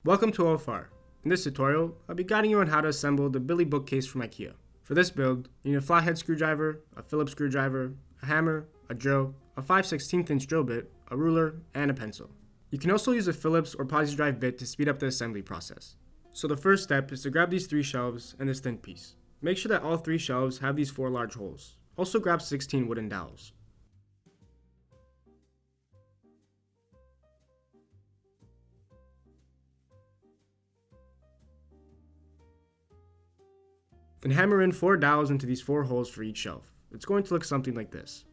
Welcome to OFR. In this tutorial, I'll be guiding you on how to assemble the Billy bookcase from IKEA. For this build, you need a flathead screwdriver, a Phillips screwdriver, a hammer, a drill, a 5/16 inch drill bit, a ruler, and a pencil. You can also use a Phillips or posi-drive bit to speed up the assembly process. So the first step is to grab these 3 shelves and this thin piece. Make sure that all 3 shelves have these 4 large holes. Also grab 16 wooden dowels. Then hammer in 4 dowels into these 4 holes for each shelf. It's going to look something like this.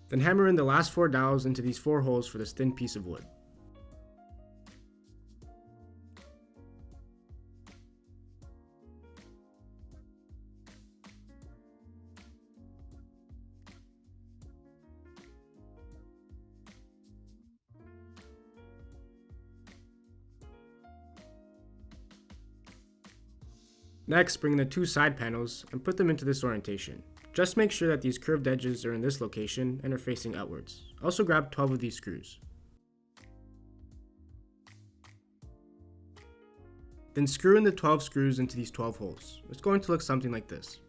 Then hammer in the last 4 dowels into these 4 holes for this thin piece of wood. Next, bring the 2 side panels and put them into this orientation. Just make sure that these curved edges are in this location and are facing outwards. Also grab 12 of these screws. Then screw in the 12 screws into these 12 holes. It's going to look something like this.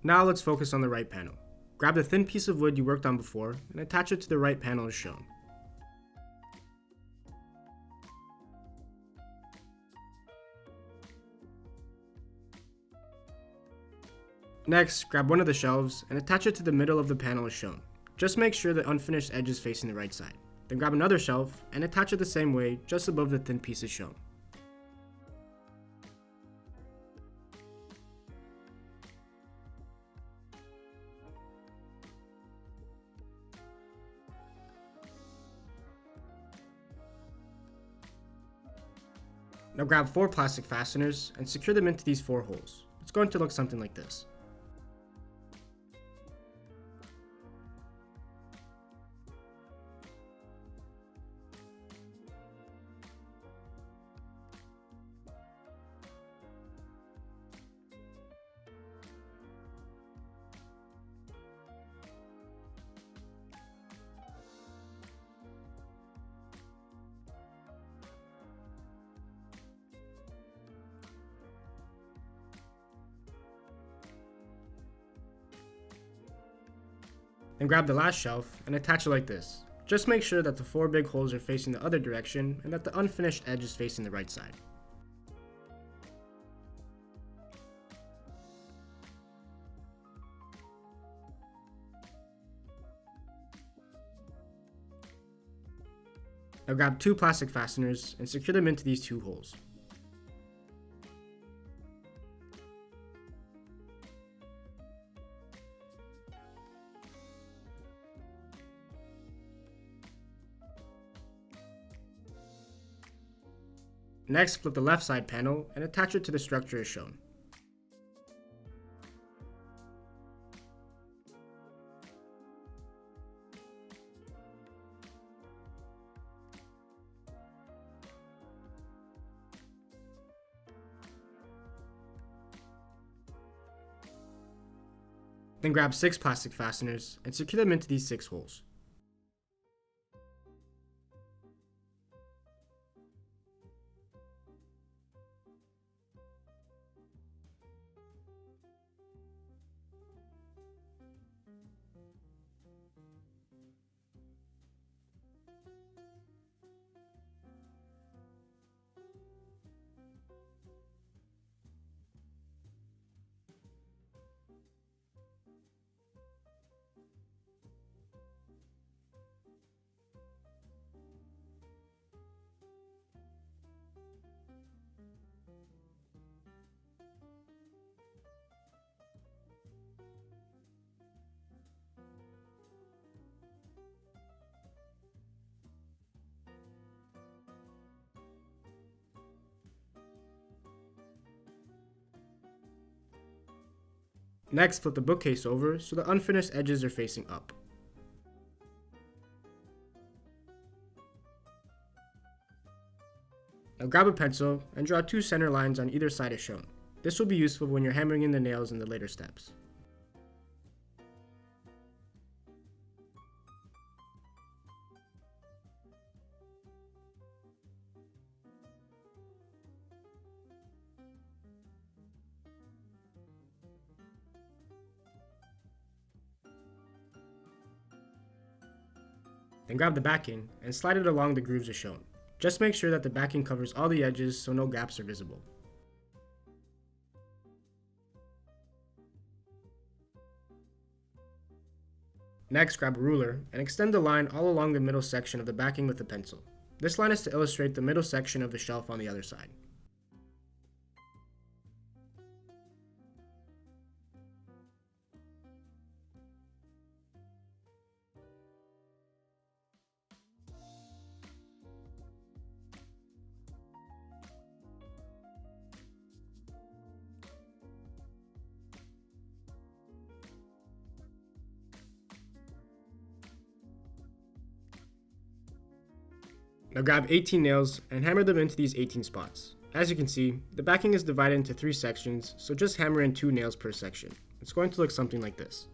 Now let's focus on the right panel. Grab the thin piece of wood you worked on before and attach it to the right panel as shown. Next, grab one of the shelves and attach it to the middle of the panel as shown. Just make sure the unfinished edge is facing the right side. Then grab another shelf and attach it the same way, just above the thin piece as shown. Now grab 4 plastic fasteners and secure them into these 4 holes. It's going to look something like this. Then grab the last shelf and attach it like this. Just make sure that the 4 big holes are facing the other direction and that the unfinished edge is facing the right side. Now grab 2 plastic fasteners and secure them into these 2 holes. Next, flip the left side panel and attach it to the structure as shown. Then grab 6 plastic fasteners and secure them into these 6 holes. Next, flip the bookcase over so the unfinished edges are facing up. Now grab a pencil and draw 2 center lines on either side as shown. This will be useful when you're hammering in the nails in the later steps. Then grab the backing and slide it along the grooves as shown. Just make sure that the backing covers all the edges so no gaps are visible. Next, grab a ruler and extend the line all along the middle section of the backing with a pencil. This line is to illustrate the middle section of the shelf on the other side. Now grab 18 nails and hammer them into these 18 spots. As you can see, the backing is divided into 3 sections, so just hammer in 2 nails per section. It's going to look something like this.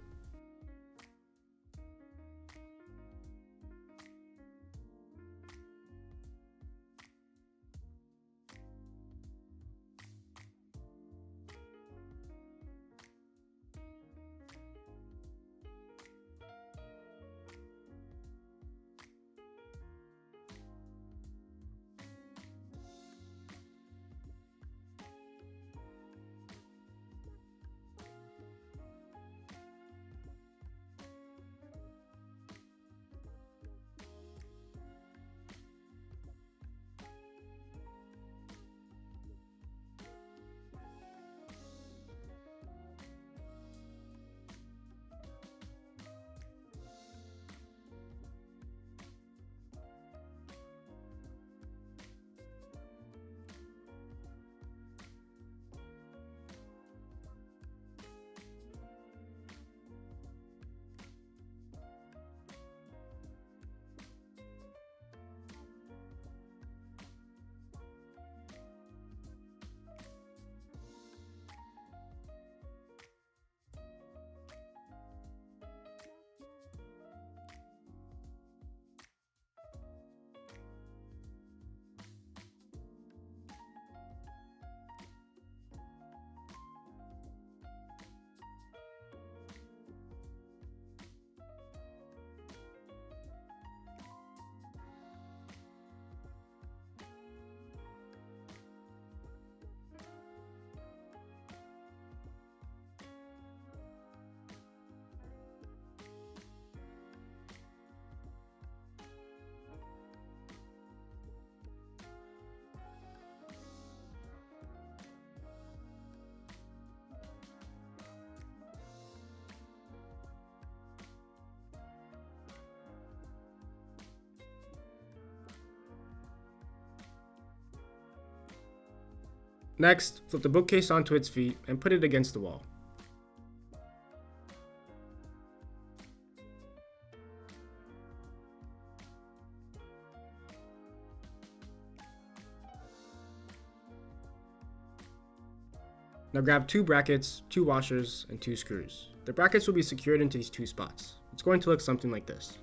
Next, flip the bookcase onto its feet and put it against the wall. Now grab 2 brackets, 2 washers, and 2 screws. The brackets will be secured into these 2 spots. It's going to look something like this.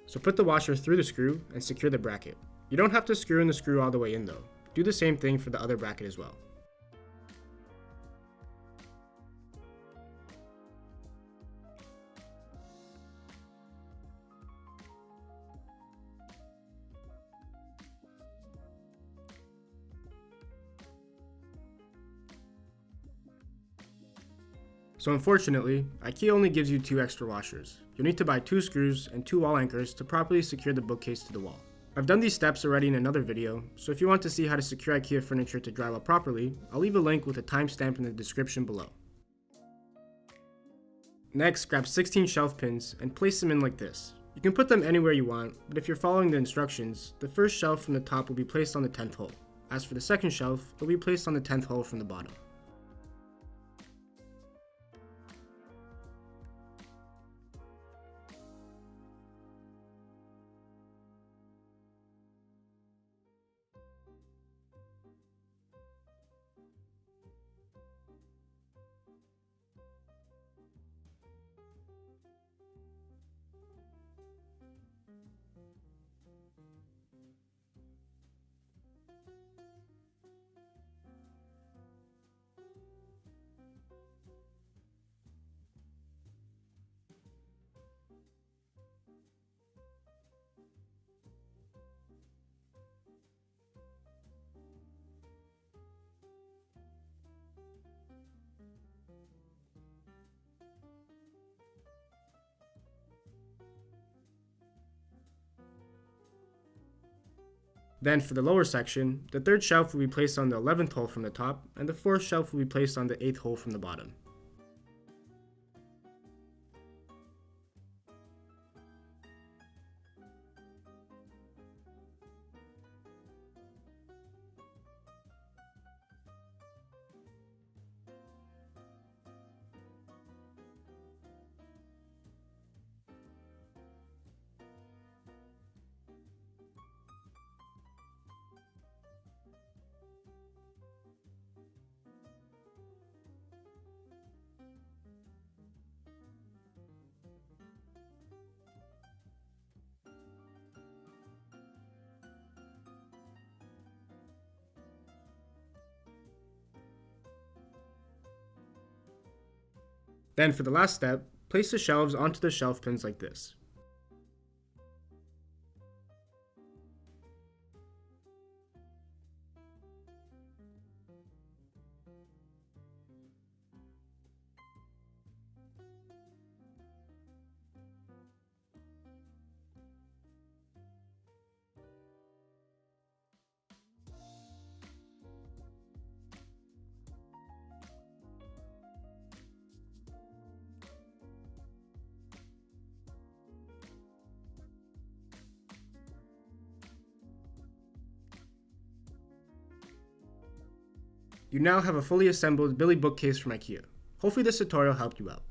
So put the washer through the screw and secure the bracket. You don't have to screw in the screw all the way in though. Do the same thing for the other bracket as well. So unfortunately, IKEA only gives you 2 extra washers. You'll need to buy 2 screws and 2 wall anchors to properly secure the bookcase to the wall. I've done these steps already in another video, so if you want to see how to secure IKEA furniture to drywall properly, I'll leave a link with a timestamp in the description below. Next, grab 16 shelf pins and place them in like this. You can put them anywhere you want, but if you're following the instructions, the first shelf from the top will be placed on the 10th hole. As for the second shelf, it will be placed on the 10th hole from the bottom. Then for the lower section, the third shelf will be placed on the 11th hole from the top, and the fourth shelf will be placed on the 8th hole from the bottom. Then for the last step, place the shelves onto the shelf pins like this. You now have a fully assembled Billy bookcase from IKEA. Hopefully this tutorial helped you out.